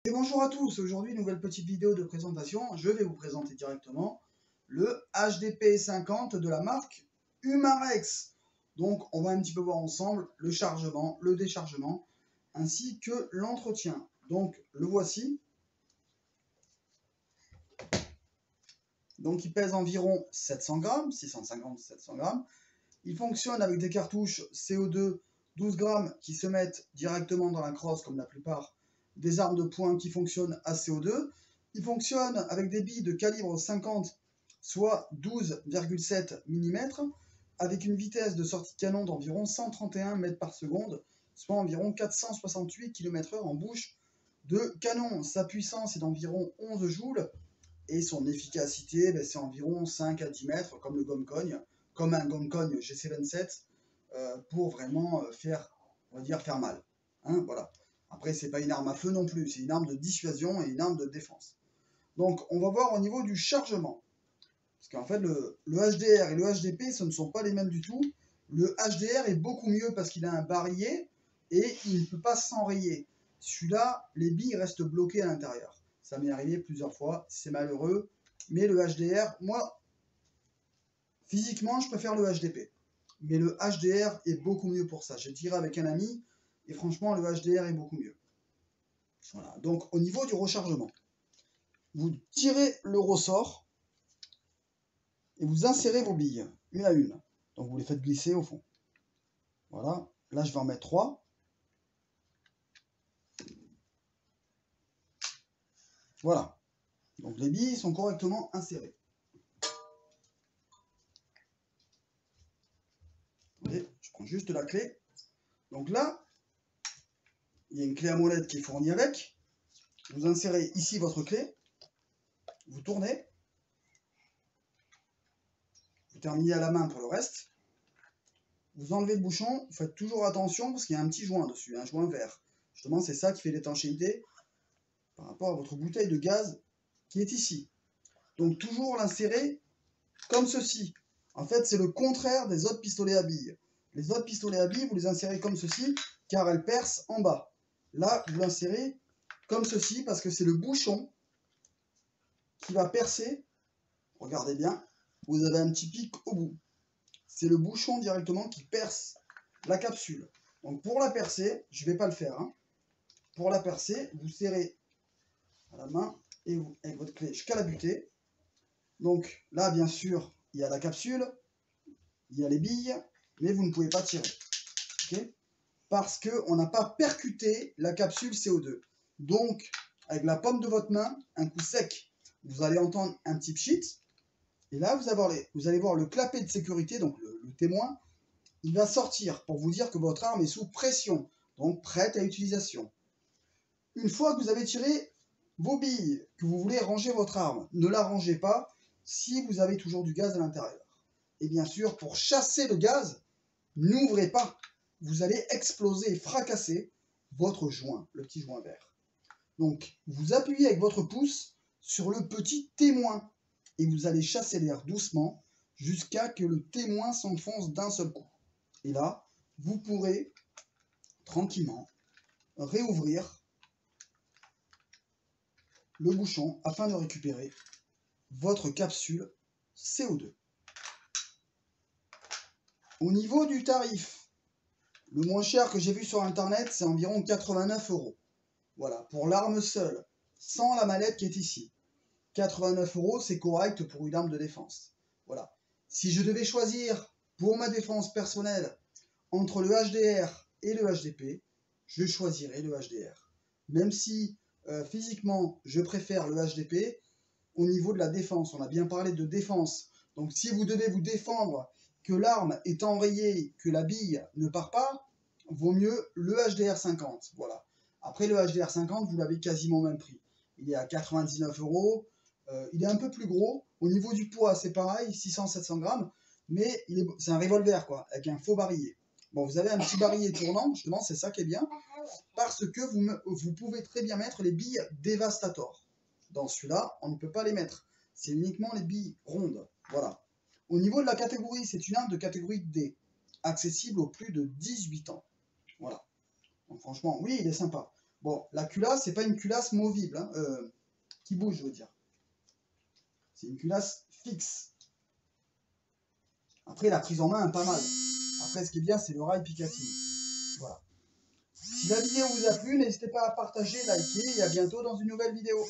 Et bonjour à tous, aujourd'hui nouvelle petite vidéo de présentation, je vais vous présenter directement le HDP 50 de la marque Humarex. Donc on va un petit peu voir ensemble le chargement, le déchargement, ainsi que l'entretien. Donc le voici. Donc il pèse environ 700 grammes, 650-700 grammes. Il fonctionne avec des cartouches CO2 12 grammes qui se mettent directement dans la crosse comme la plupart des armes de poing qui fonctionnent à CO2. Il fonctionne avec des billes de calibre 50, soit 12,7 mm, avec une vitesse de sortie de canon d'environ 131 mètres par seconde, soit environ 468 km/h en bouche de canon. Sa puissance est d'environ 11 joules et son efficacité, c'est environ 5 à 10 mètres, comme le gomme-cogne, comme un gomme-cogne GC27, pour vraiment faire, on va dire, faire mal. Hein, voilà. Après, c'est pas une arme à feu non plus, c'est une arme de dissuasion et une arme de défense. Donc, on va voir au niveau du chargement. Parce qu'en fait, le HDR et le HDP, ce ne sont pas les mêmes du tout. Le HDR est beaucoup mieux parce qu'il a un barillet et il ne peut pas s'enrayer. Celui-là, les billes restent bloquées à l'intérieur. Ça m'est arrivé plusieurs fois, c'est malheureux. Mais le HDR, moi, physiquement, je préfère le HDP. Mais le HDR est beaucoup mieux pour ça. J'ai tiré avec un ami et franchement, le HDR est beaucoup mieux. Voilà. Donc, au niveau du rechargement, vous tirez le ressort et vous insérez vos billes, une à une. Donc, vous les faites glisser au fond. Voilà. Là, je vais en mettre 3. Voilà. Donc, les billes sont correctement insérées. Attendez, je prends juste la clé. Donc là, il y a une clé à molette qui est fournie avec. Vous insérez ici votre clé. Vous tournez. Vous terminez à la main pour le reste. Vous enlevez le bouchon. Vous faites toujours attention parce qu'il y a un petit joint dessus, un joint vert. Justement, c'est ça qui fait l'étanchéité par rapport à votre bouteille de gaz qui est ici. Donc toujours l'insérer comme ceci. En fait, c'est le contraire des autres pistolets à billes. Les autres pistolets à billes, vous les insérez comme ceci, car elles percent en bas. Là, vous l'insérez comme ceci, parce que c'est le bouchon qui va percer. Regardez bien, vous avez un petit pic au bout. C'est le bouchon directement qui perce la capsule. Donc pour la percer, je ne vais pas le faire. Hein. Pour la percer, vous serrez à la main et vous, avec votre clé jusqu'à la butée. Donc là, bien sûr, il y a la capsule, il y a les billes, mais vous ne pouvez pas tirer. Okay, parce qu'on n'a pas percuté la capsule CO2. Donc, avec la paume de votre main, un coup sec, vous allez entendre un petit pchit. Et là, vous allez voir le clapet de sécurité, donc le témoin, il va sortir pour vous dire que votre arme est sous pression, donc prête à utilisation. Une fois que vous avez tiré vos billes, que vous voulez ranger votre arme, ne la rangez pas si vous avez toujours du gaz à l'intérieur. Et bien sûr, pour chasser le gaz, n'ouvrez pas. Vous allez exploser et fracasser votre joint, le petit joint vert. Donc, vous appuyez avec votre pouce sur le petit témoin et vous allez chasser l'air doucement jusqu'à que le témoin s'enfonce d'un seul coup. Et là, vous pourrez tranquillement réouvrir le bouchon afin de récupérer votre capsule CO2. Au niveau du tarif, le moins cher que j'ai vu sur internet, c'est environ 89 €. Voilà, pour l'arme seule, sans la mallette qui est ici. 89 €, c'est correct pour une arme de défense. Voilà. Si je devais choisir pour ma défense personnelle entre le HDR et le HDP, je choisirais le HDR. Même si physiquement, je préfère le HDP, au niveau de la défense, on a bien parlé de défense. Donc si vous devez vous défendre, que l'arme est enrayée, que la bille ne part pas, vaut mieux le HDR 50. Voilà. Après le HDR 50, vous l'avez quasiment au même prix. Il est à 99 €. Il est un peu plus gros. Au niveau du poids, c'est pareil, 600-700 grammes. Mais c'est un revolver, quoi, avec un faux barillet. Bon, vous avez un petit barillet tournant, justement, c'est ça qui est bien. Parce que vous pouvez très bien mettre les billes Devastator. Dans celui-là, on ne peut pas les mettre. C'est uniquement les billes rondes. Voilà. Au niveau de la catégorie, c'est une arme de catégorie D, accessible aux plus de 18 ans. Voilà. Donc franchement, oui, il est sympa. Bon, la culasse, c'est pas une culasse movible, hein, qui bouge, je veux dire. C'est une culasse fixe. Après, la prise en main est pas mal. Après, ce qui est bien, c'est le rail Picatinny. Voilà. Si la vidéo vous a plu, n'hésitez pas à partager, liker et à bientôt dans une nouvelle vidéo.